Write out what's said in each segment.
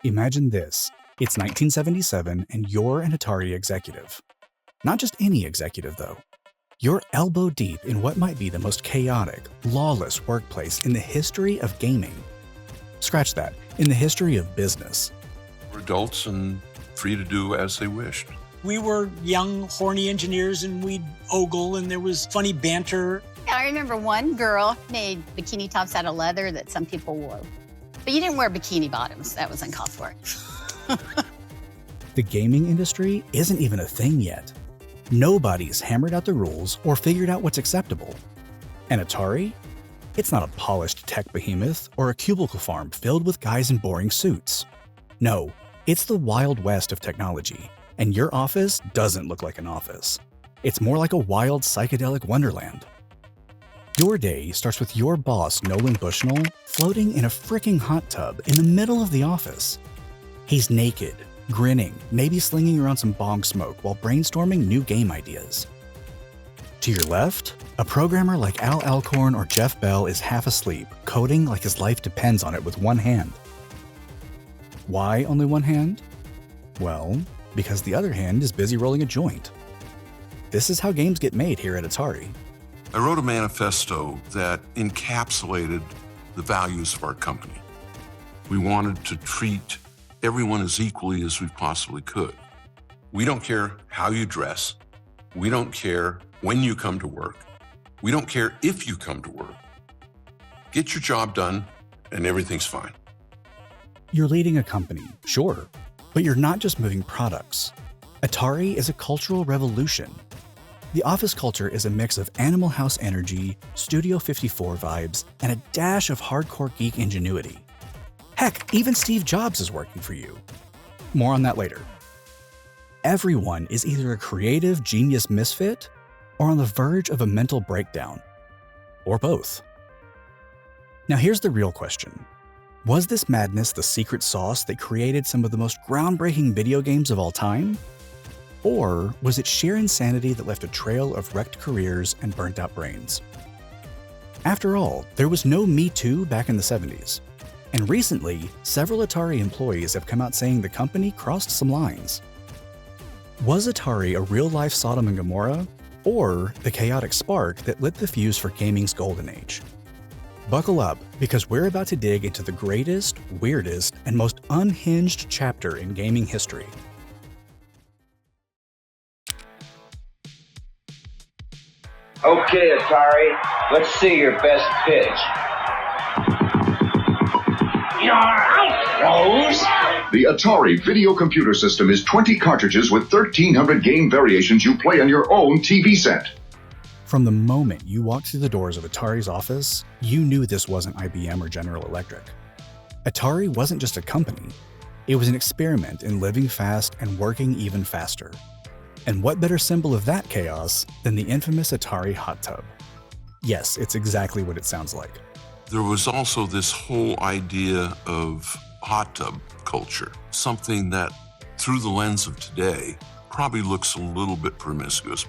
Imagine this. It's 1977 and you're an Atari executive. Not just any executive, though. You're elbow deep in what might be the most chaotic, lawless workplace in the history of gaming. Scratch that, in the history of business. We're adults and free to do as they wished. We were young, horny engineers, and we'd ogle, and there was funny banter. I remember one girl made bikini tops out of leather that some people wore. But you didn't wear bikini bottoms. That was uncalled for. The gaming industry isn't even a thing yet. Nobody's hammered out the rules or figured out what's acceptable. And Atari? It's not a polished tech behemoth or a cubicle farm filled with guys in boring suits. No, it's the Wild West of technology, and your office doesn't look like an office. It's more like a wild psychedelic wonderland. Your day starts with your boss, Nolan Bushnell, floating in a fricking hot tub in the middle of the office. He's naked, grinning, maybe slinging around some bong smoke while brainstorming new game ideas. To your left, a programmer like Al Alcorn or Jeff Bell is half asleep, coding like his life depends on it with one hand. Why only one hand? Well, because the other hand is busy rolling a joint. This is how games get made here at Atari. I wrote a manifesto that encapsulated the values of our company. We wanted to treat everyone as equally as we possibly could. We don't care how you dress. We don't care when you come to work. We don't care if you come to work. Get your job done and everything's fine. You're leading a company, sure, but you're not just moving products. Atari is a cultural revolution. The office culture is a mix of Animal House energy, Studio 54 vibes, and a dash of hardcore geek ingenuity. Heck, even Steve Jobs is working for you. More on that later. Everyone is either a creative genius misfit or on the verge of a mental breakdown. Or both. Now here's the real question. Was this madness the secret sauce that created some of the most groundbreaking video games of all time? Or was it sheer insanity that left a trail of wrecked careers and burnt out brains? After all, there was no Me Too back in the 70s. And recently, several Atari employees have come out saying the company crossed some lines. Was Atari a real-life Sodom and Gomorrah, or the chaotic spark that lit the fuse for gaming's golden age? Buckle up, because we're about to dig into the greatest, weirdest, and most unhinged chapter in gaming history. Okay, Atari, let's see your best pitch. You're out, Rose! The Atari video computer system is 20 cartridges with 1,300 game variations you play on your own TV set. From the moment you walked through the doors of Atari's office, you knew this wasn't IBM or General Electric. Atari wasn't just a company. It was an experiment in living fast and working even faster. And what better symbol of that chaos than the infamous Atari hot tub? Yes, it's exactly what it sounds like. There was also this whole idea of hot tub culture, something that, through the lens of today, probably looks a little bit promiscuous.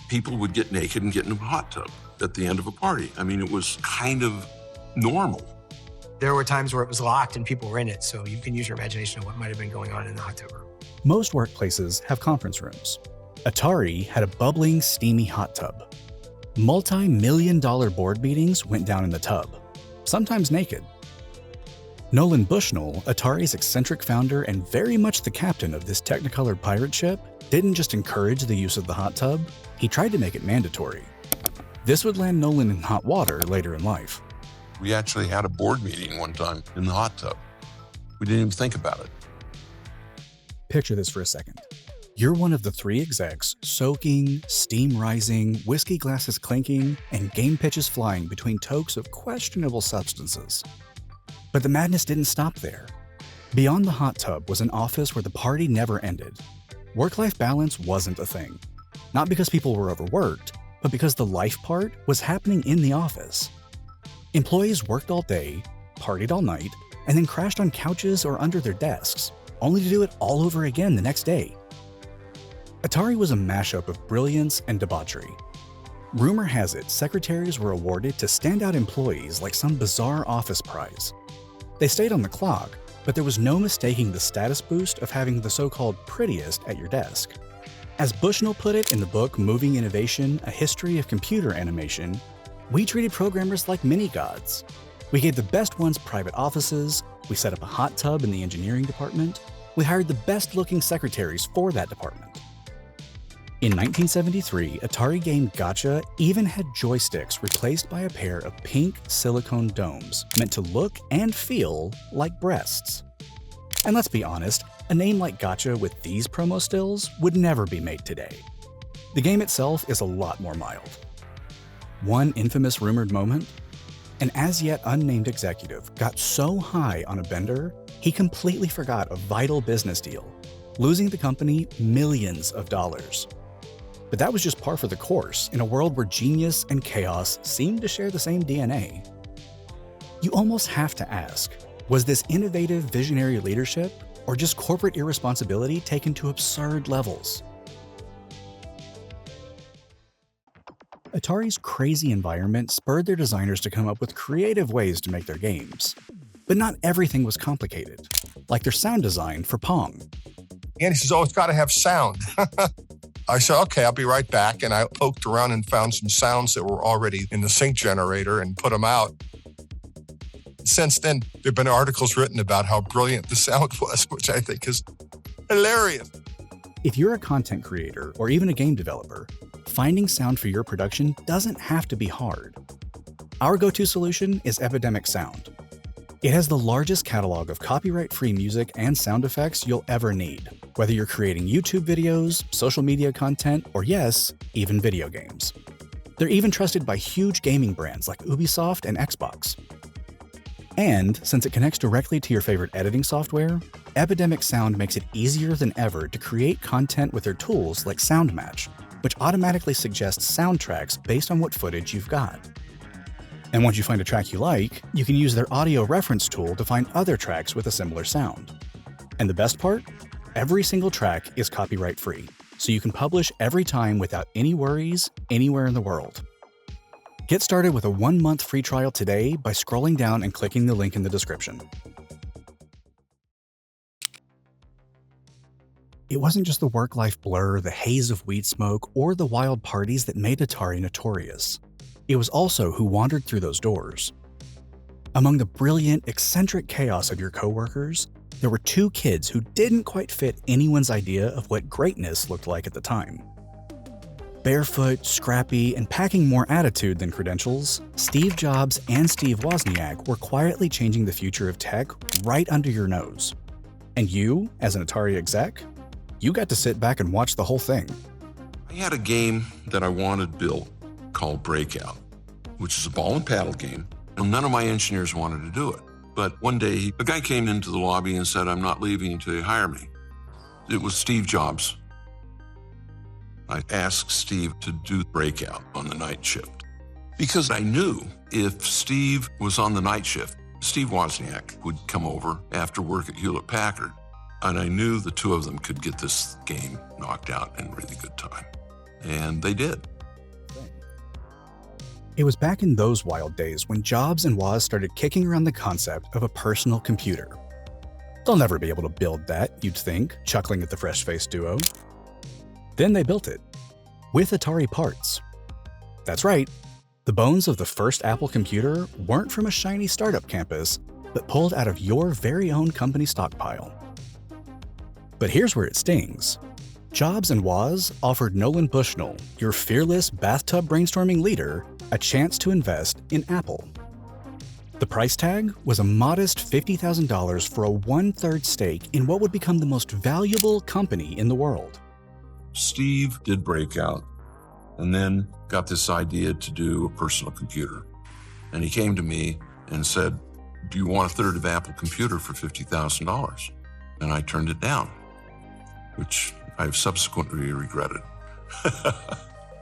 People would get naked and get in a hot tub at the end of a party. I mean, it was kind of normal. There were times where it was locked and people were in it, so you can use your imagination of what might have been going on in the hot tub room. Most workplaces have conference rooms. Atari had a bubbling, steamy hot tub. Multi-million-dollar board meetings went down in the tub, sometimes naked. Nolan Bushnell, Atari's eccentric founder and very much the captain of this Technicolor pirate ship, didn't just encourage the use of the hot tub, he tried to make it mandatory. This would land Nolan in hot water later in life. We actually had a board meeting one time in the hot tub. We didn't even think about it. Picture this for a second. You're one of the 3 execs soaking, steam rising, whiskey glasses clinking, and game pitches flying between toques of questionable substances. But the madness didn't stop there. Beyond the hot tub was an office where the party never ended. Work-life balance wasn't a thing. Not because people were overworked, but because the life part was happening in the office. Employees worked all day, partied all night, and then crashed on couches or under their desks, only to do it all over again the next day. Atari was a mashup of brilliance and debauchery. Rumor has it secretaries were awarded to standout employees like some bizarre office prize. They stayed on the clock, but there was no mistaking the status boost of having the so-called prettiest at your desk. As Bushnell put it in the book Moving Innovation, A History of Computer Animation, we treated programmers like mini-gods. We gave the best ones private offices, we set up a hot tub in the engineering department, we hired the best-looking secretaries for that department. In 1973, Atari game Gotcha even had joysticks replaced by a pair of pink silicone domes meant to look and feel like breasts. And let's be honest, a name like Gotcha with these promo stills would never be made today. The game itself is a lot more mild. One infamous rumored moment? An as-yet unnamed executive got so high on a bender, he completely forgot a vital business deal, losing the company millions of dollars. But that was just par for the course in a world where genius and chaos seemed to share the same DNA. You almost have to ask, was this innovative visionary leadership or just corporate irresponsibility taken to absurd levels? Atari's crazy environment spurred their designers to come up with creative ways to make their games. But not everything was complicated, like their sound design for Pong. And he says, oh, it's got to have sound. I said, okay, I'll be right back. And I poked around and found some sounds that were already in the sync generator and put them out. Since then, there have been articles written about how brilliant the sound was, which I think is hilarious. If you're a content creator or even a game developer, finding sound for your production doesn't have to be hard. Our go-to solution is Epidemic Sound. It has the largest catalog of copyright-free music and sound effects you'll ever need, whether you're creating YouTube videos, social media content, or yes, even video games. They're even trusted by huge gaming brands like Ubisoft and Xbox. And since it connects directly to your favorite editing software, Epidemic Sound makes it easier than ever to create content with their tools like SoundMatch, which automatically suggests soundtracks based on what footage you've got. And once you find a track you like, you can use their audio reference tool to find other tracks with a similar sound. And the best part? Every single track is copyright free, so you can publish every time without any worries anywhere in the world. Get started with a 1-month free trial today by scrolling down and clicking the link in the description. It wasn't just the work-life blur, the haze of weed smoke, or the wild parties that made Atari notorious. It was also who wandered through those doors. Among the brilliant, eccentric chaos of your coworkers, there were 2 kids who didn't quite fit anyone's idea of what greatness looked like at the time. Barefoot, scrappy, and packing more attitude than credentials, Steve Jobs and Steve Wozniak were quietly changing the future of tech right under your nose. And you, as an Atari exec, you got to sit back and watch the whole thing. I had a game that I wanted built called Breakout, which is a ball and paddle game. And none of my engineers wanted to do it. But one day, a guy came into the lobby and said, I'm not leaving until you hire me. It was Steve Jobs. I asked Steve to do Breakout on the night shift because I knew if Steve was on the night shift, Steve Wozniak would come over after work at Hewlett-Packard, and I knew the 2 of them could get this game knocked out in really good time. And they did. It was back in those wild days when Jobs and Woz started kicking around the concept of a personal computer. They'll never be able to build that, you'd think, chuckling at the fresh-faced duo. Then they built it, with Atari parts. That's right, the bones of the first Apple computer weren't from a shiny startup campus, but pulled out of your very own company stockpile. But here's where it stings. Jobs and Woz offered Nolan Bushnell, your fearless bathtub brainstorming leader, a chance to invest in Apple. The price tag was a modest $50,000 for a 1/3 stake in what would become the most valuable company in the world. Steve did Breakout and then got this idea to do a personal computer. And he came to me and said, do you want 1/3 of Apple computer for $50,000? And I turned it down, which I've subsequently regretted.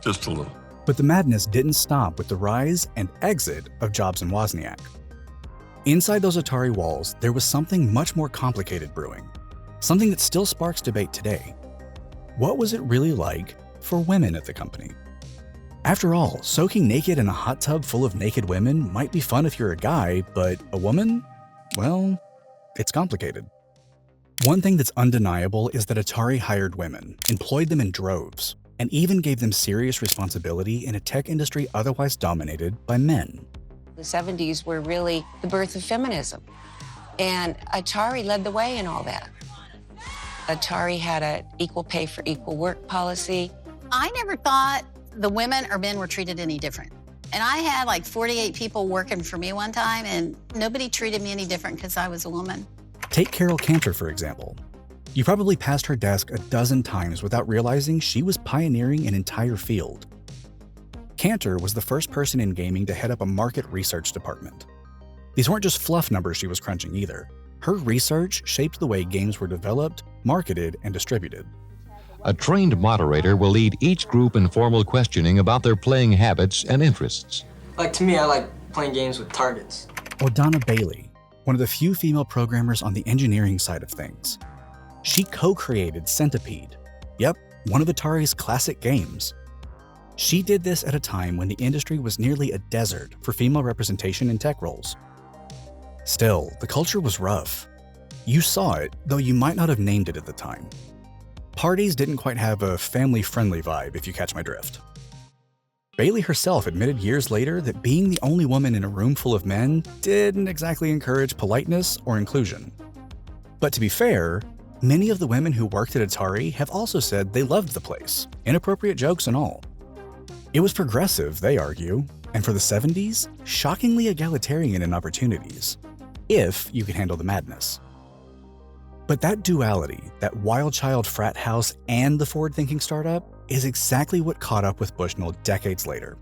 Just a little. But the madness didn't stop with the rise and exit of Jobs and Wozniak. Inside those Atari walls, there was something much more complicated brewing, something that still sparks debate today. What was it really like for women at the company? After all, soaking naked in a hot tub full of naked women might be fun if you're a guy, but a woman? Well, It's complicated. One thing that's undeniable is that Atari hired women, employed them in droves, and even gave them serious responsibility in a tech industry otherwise dominated by men. The 70s were really the birth of feminism, and Atari led the way in all that. Atari had an equal pay for equal work policy. I never thought the women or men were treated any different. And I had like 48 people working for me one time, and nobody treated me any different because I was a woman. Take Carol Cantor, for example. You probably passed her desk a dozen times without realizing she was pioneering an entire field. Cantor was the first person in gaming to head up a market research department. These weren't just fluff numbers she was crunching either. Her research shaped the way games were developed, marketed, and distributed. A trained moderator will lead each group in formal questioning about their playing habits and interests. To me, I like playing games with targets. Or Donna Bailey, one of the few female programmers on the engineering side of things. She co-created Centipede. Yep, one of Atari's classic games. She did this at a time when the industry was nearly a desert for female representation in tech roles. Still, the culture was rough. You saw it, though you might not have named it at the time. Parties didn't quite have a family-friendly vibe, if you catch my drift. Bailey herself admitted years later that being the only woman in a room full of men didn't exactly encourage politeness or inclusion. But to be fair, many of the women who worked at Atari have also said they loved the place, inappropriate jokes and all. It was progressive, they argue, and for the 70s, shockingly egalitarian in opportunities, if you could handle the madness. But that duality, that wild child frat house and the forward-thinking startup, is exactly what caught up with Bushnell decades later.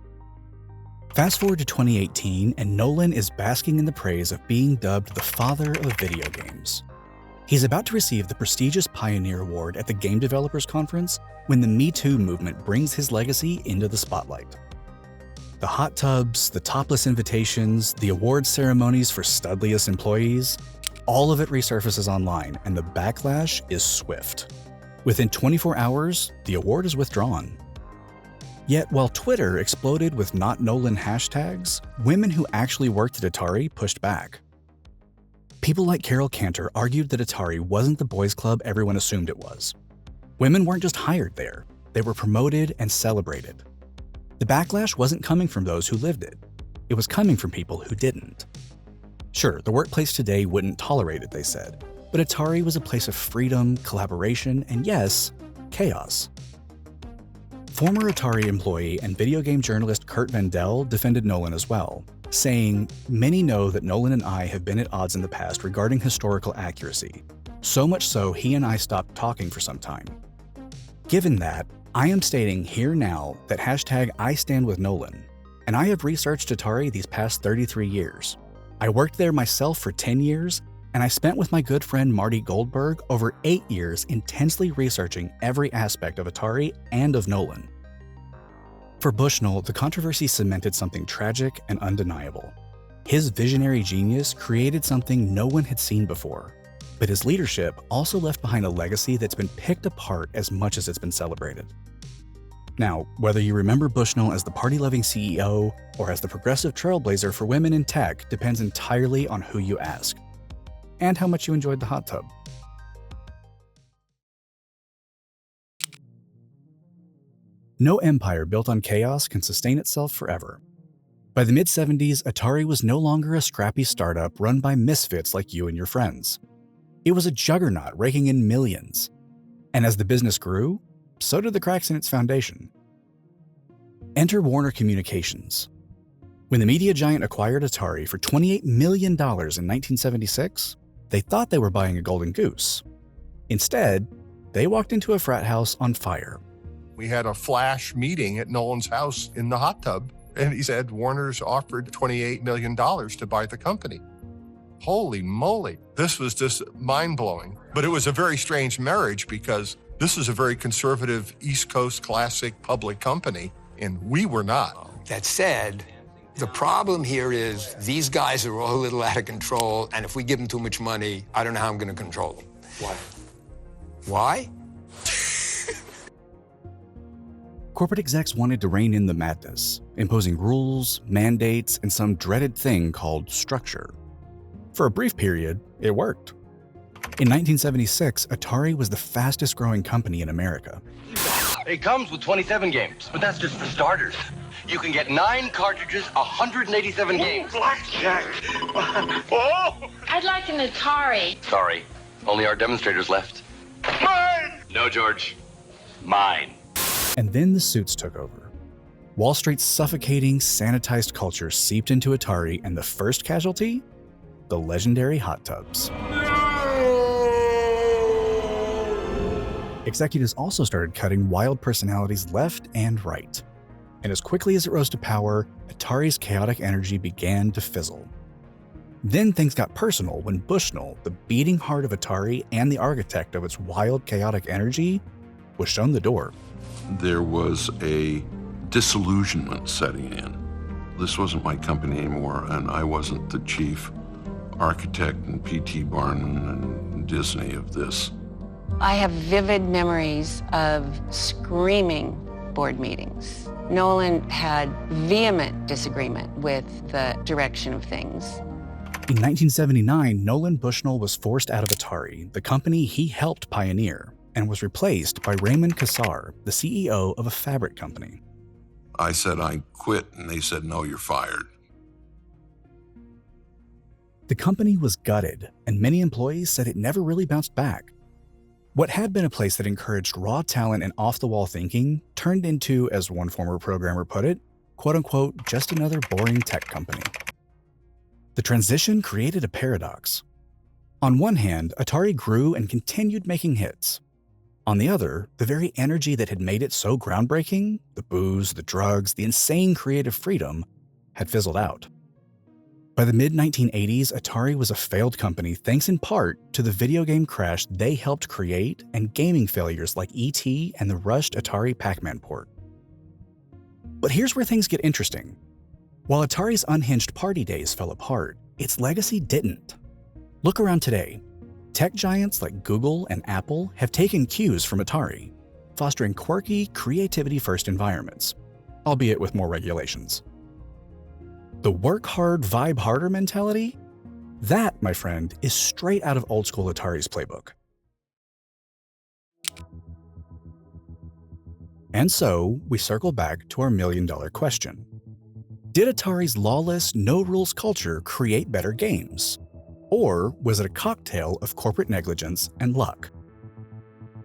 Fast forward to 2018, and Nolan is basking in the praise of being dubbed the father of video games. He's about to receive the prestigious Pioneer Award at the Game Developers Conference when the Me Too movement brings his legacy into the spotlight. The hot tubs, the topless invitations, the awards ceremonies for studliest employees, all of it resurfaces online, and the backlash is swift. Within 24 hours, the award is withdrawn. Yet while Twitter exploded with Not Nolan hashtags, women who actually worked at Atari pushed back. People like Carol Cantor argued that Atari wasn't the boys' club everyone assumed it was. Women weren't just hired there, they were promoted and celebrated. The backlash wasn't coming from those who lived it. It was coming from people who didn't. Sure, the workplace today wouldn't tolerate it, they said, but Atari was a place of freedom, collaboration, and yes, chaos. Former Atari employee and video game journalist Kurt Vendel defended Nolan as well, saying, "Many know that Nolan and I have been at odds in the past regarding historical accuracy, so much so he and I stopped talking for some time. Given that, I am stating here now that hashtag I stand with Nolan, and I have researched Atari these past 33 years. I worked there myself for 10 years, and I spent with my good friend Marty Goldberg over 8 years intensely researching every aspect of Atari and of Nolan." For Bushnell, the controversy cemented something tragic and undeniable. His visionary genius created something no one had seen before, but his leadership also left behind a legacy that's been picked apart as much as it's been celebrated. Now, whether you remember Bushnell as the party-loving CEO or as the progressive trailblazer for women in tech depends entirely on who you ask, and how much you enjoyed the hot tub. No empire built on chaos can sustain itself forever. By the mid-70s, Atari was no longer a scrappy startup run by misfits like you and your friends. It was a juggernaut raking in millions. And as the business grew, so did the cracks in its foundation. Enter Warner Communications. When the media giant acquired Atari for $28 million in 1976, they thought they were buying a golden goose. Instead, they walked into a frat house on fire. We had a flash meeting at Nolan's house in the hot tub, and he said Warner's offered $28 million to buy the company. Holy moly, this was just mind-blowing. But it was a very strange marriage because this is a very conservative East Coast classic public company, and we were not. That said, the problem here is these guys are all a little out of control, and if we give them too much money, I don't know how I'm going to control them. Why? Why? Corporate execs wanted to rein in the madness, imposing rules, mandates, and some dreaded thing called structure. For a brief period, it worked. In 1976, Atari was the fastest growing company in America. It comes with 27 games, but that's just for starters. You can get 9 cartridges, 187 games. Blackjack! Oh! I'd like an Atari. Sorry, only our demonstrators left. Mine! No, George. Mine. And then the suits took over. Wall Street's suffocating, sanitized culture seeped into Atari, and the first casualty? The legendary hot tubs. Executives also started cutting wild personalities left and right. And as quickly as it rose to power, Atari's chaotic energy began to fizzle. Then things got personal when Bushnell, the beating heart of Atari and the architect of its wild, chaotic energy, was shown the door. There was a disillusionment setting in. This wasn't my company anymore, and I wasn't the chief architect and P.T. Barnum and Disney of this. I have vivid memories of screaming board meetings. Nolan had vehement disagreement with the direction of things. In 1979, Nolan Bushnell was forced out of Atari, the company he helped pioneer, and was replaced by Raymond Kassar, the CEO of a fabric company. I said I quit, and they said, no, you're fired. The company was gutted, and many employees said it never really bounced back. What had been a place that encouraged raw talent and off-the-wall thinking turned into, as one former programmer put it, quote-unquote, just another boring tech company. The transition created a paradox. On one hand, Atari grew and continued making hits. On the other, the very energy that had made it so groundbreaking, the booze, the drugs, the insane creative freedom, had fizzled out. By the mid-1980s, Atari was a failed company thanks in part to the video game crash they helped create and gaming failures like E.T. and the rushed Atari Pac-Man port. But here's where things get interesting. While Atari's unhinged party days fell apart, its legacy didn't. Look around today. Tech giants like Google and Apple have taken cues from Atari, fostering quirky, creativity-first environments, albeit with more regulations. The work hard, vibe harder mentality? That, my friend, is straight out of old school Atari's playbook. And so, we circle back to our million-dollar question. Did Atari's lawless, no-rules culture create better games? Or was it a cocktail of corporate negligence and luck?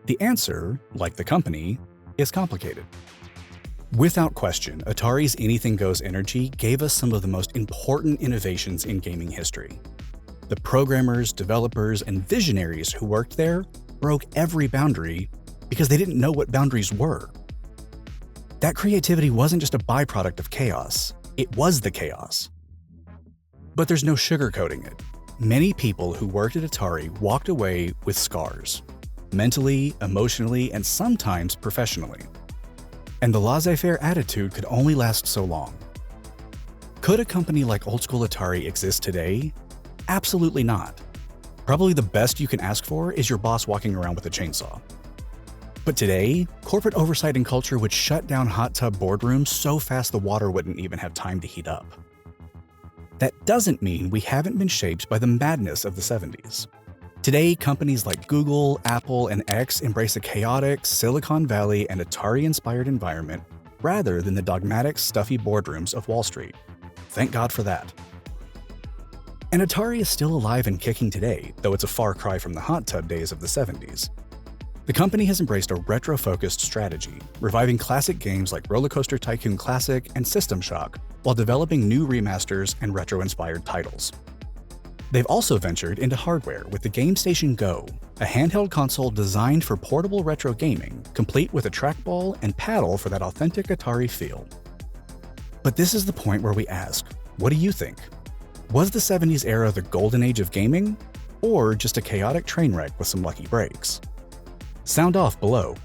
The answer, like the company, is complicated. Without question, Atari's anything goes energy gave us some of the most important innovations in gaming history. The programmers, developers, and visionaries who worked there broke every boundary because they didn't know what boundaries were. That creativity wasn't just a byproduct of chaos, it was the chaos. But there's no sugarcoating it. Many people who worked at Atari walked away with scars, mentally, emotionally, and sometimes professionally. And the laissez-faire attitude could only last so long. Could a company like old school Atari exist today? Absolutely not. Probably the best you can ask for is your boss walking around with a chainsaw. But today, corporate oversight and culture would shut down hot tub boardrooms so fast the water wouldn't even have time to heat up. That doesn't mean we haven't been shaped by the madness of the 70s. Today, companies like Google, Apple, and X embrace a chaotic, Silicon Valley and Atari-inspired environment rather than the dogmatic, stuffy boardrooms of Wall Street. Thank God for that. And Atari is still alive and kicking today, though it's a far cry from the hot tub days of the 70s. The company has embraced a retro-focused strategy, reviving classic games like Roller Coaster Tycoon Classic and System Shock, while developing new remasters and retro-inspired titles. They've also ventured into hardware with the GameStation Go, a handheld console designed for portable retro gaming, complete with a trackball and paddle for that authentic Atari feel. But this is the point where we ask, what do you think? Was the 70s era the golden age of gaming, or just a chaotic train wreck with some lucky breaks? Sound off below.